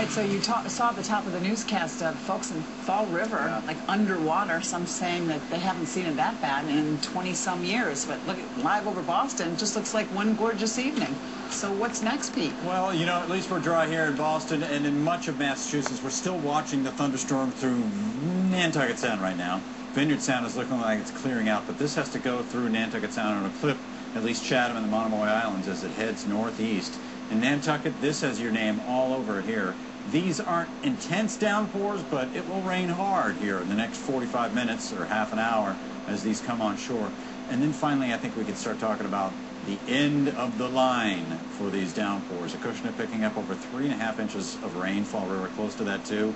right, so you saw at the top of the newscast folks in Fall River, like underwater, some saying that they haven't seen it that bad in 20-some years. But look, live over Boston, it just looks like one gorgeous evening. So what's next, Pete? Well, you know, at least we're dry here in Boston, and in much of Massachusetts, we're still watching the thunderstorm through Nantucket Sound right now. Vineyard Sound is looking like it's clearing out, but this has to go through Nantucket Sound on a clip, at least Chatham and the Monomoy Islands, as it heads northeast. In Nantucket, this has your name all over it here. These aren't intense downpours, but it will rain hard here in the next 45 minutes or half an hour as these come on shore. And then finally, I think we can start talking about the end of the line for these downpours. Acushnet picking up over 3.5 inches of rain, Fall River close to that too.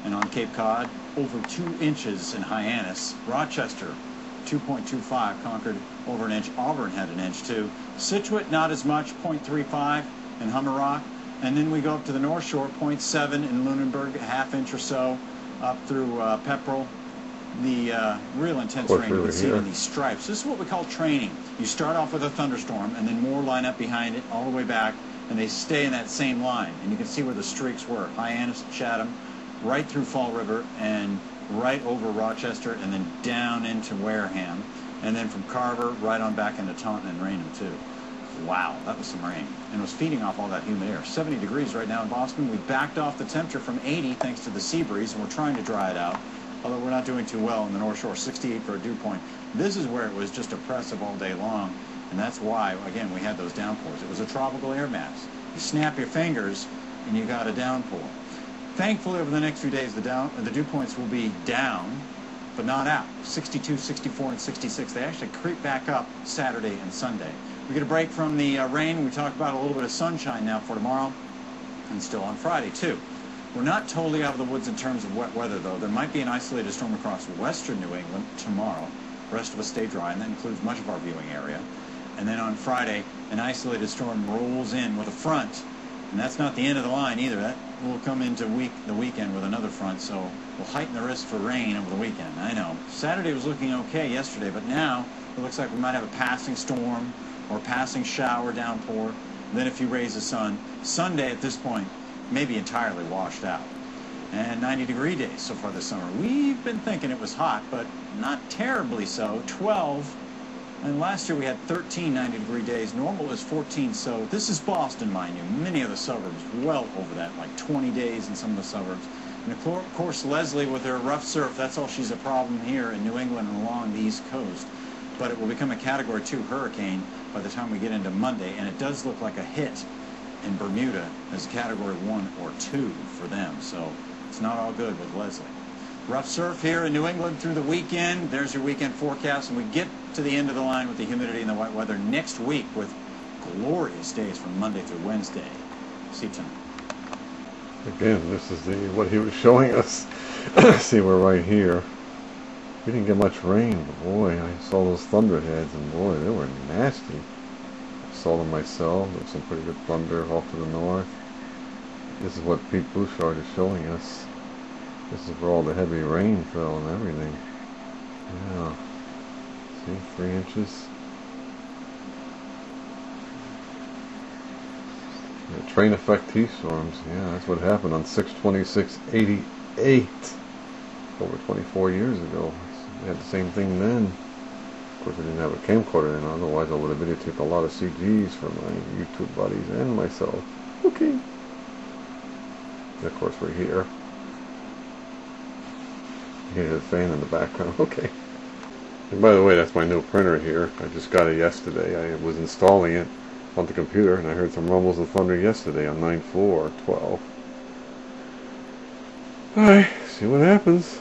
And on Cape Cod, over 2 inches in Hyannis. Rochester, 2.25, Concord over an inch. Auburn had an inch too. Scituate, not as much, 0.35 in Hummerock. And then we go up to the North Shore, 0.7 in Lunenburg, a half inch or so, up through Pepperell. The real intense rain you can see in these stripes. This is what we call training. You start off with a thunderstorm, and then more line up behind it all the way back, and they stay in that same line. And you can see where the streaks were. Hyannis, Chatham, right through Fall River, and right over Rochester, and then down into Wareham. And then from Carver, right on back into Taunton and Raynham, too. Wow, that was some rain. And it was feeding off all that humid air. 70 degrees right now in Boston. We backed off the temperature from 80 thanks to the sea breeze, and we're trying to dry it out. Although we're not doing too well in the North Shore, 68 for a dew point. This is where it was just oppressive all day long, and that's why, again, we had those downpours. It was a tropical air mass. You snap your fingers, and you got a downpour. Thankfully, over the next few days, the dew points will be down, but not out. 62, 64, and 66. They actually creep back up Saturday and Sunday. We get a break from the rain. We talked about a little bit of sunshine now for tomorrow, and still on Friday, too. We're not totally out of the woods in terms of wet weather, though. There might be an isolated storm across western New England tomorrow. The rest of us stay dry, and that includes much of our viewing area. And then on Friday, an isolated storm rolls in with a front, and that's not the end of the line either. That will come into the weekend with another front, so we'll heighten the risk for rain over the weekend. I know. Saturday was looking okay yesterday, but now it looks like we might have a passing storm or passing shower downpour, then a few rays of sun. Sunday at this point may be entirely washed out. And 90-degree days so far this summer. We've been thinking it was hot, but not terribly so. 12. And last year we had 13 90-degree days. Normal is 14, so this is Boston, mind you. Many of the suburbs well over that, like 20 days in some of the suburbs. And of course, Leslie with her rough surf, that's all she's a problem here in New England and along the East Coast. But it will become a Category 2 hurricane by the time we get into Monday, and it does look like a hit in Bermuda as Category 1 or 2 for them. So it's not all good with Leslie. Rough surf here in New England through the weekend. There's your weekend forecast, and we get to the end of the line with the humidity and the wet weather next week with glorious days from Monday through Wednesday. See you tonight. Again, this is what he was showing us. See, we're right here. We didn't get much rain, but boy, I saw those thunderheads, and boy, they were nasty. I saw them myself. There's some pretty good thunder off to the north. This is what Pete Bouchard is showing us. This is where all the heavy rain fell and everything. Yeah. See, 3 inches. Yeah, train-effect-Tstorms. Yeah, that's what happened on 6/26/88. Over 24 years ago. We had the same thing then. Of course, I didn't have a camcorder then, otherwise I would have videotaped a lot of CGs for my YouTube buddies and myself. Okay. And of course, we're here. You hear the fan in the background. Okay. And by the way, that's my new printer here. I just got it yesterday. I was installing it on the computer, and I heard some rumbles of thunder yesterday on 9/4/12. Alright, see what happens.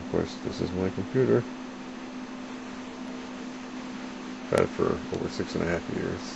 Of course, this is my computer. Had it for over 6.5 years.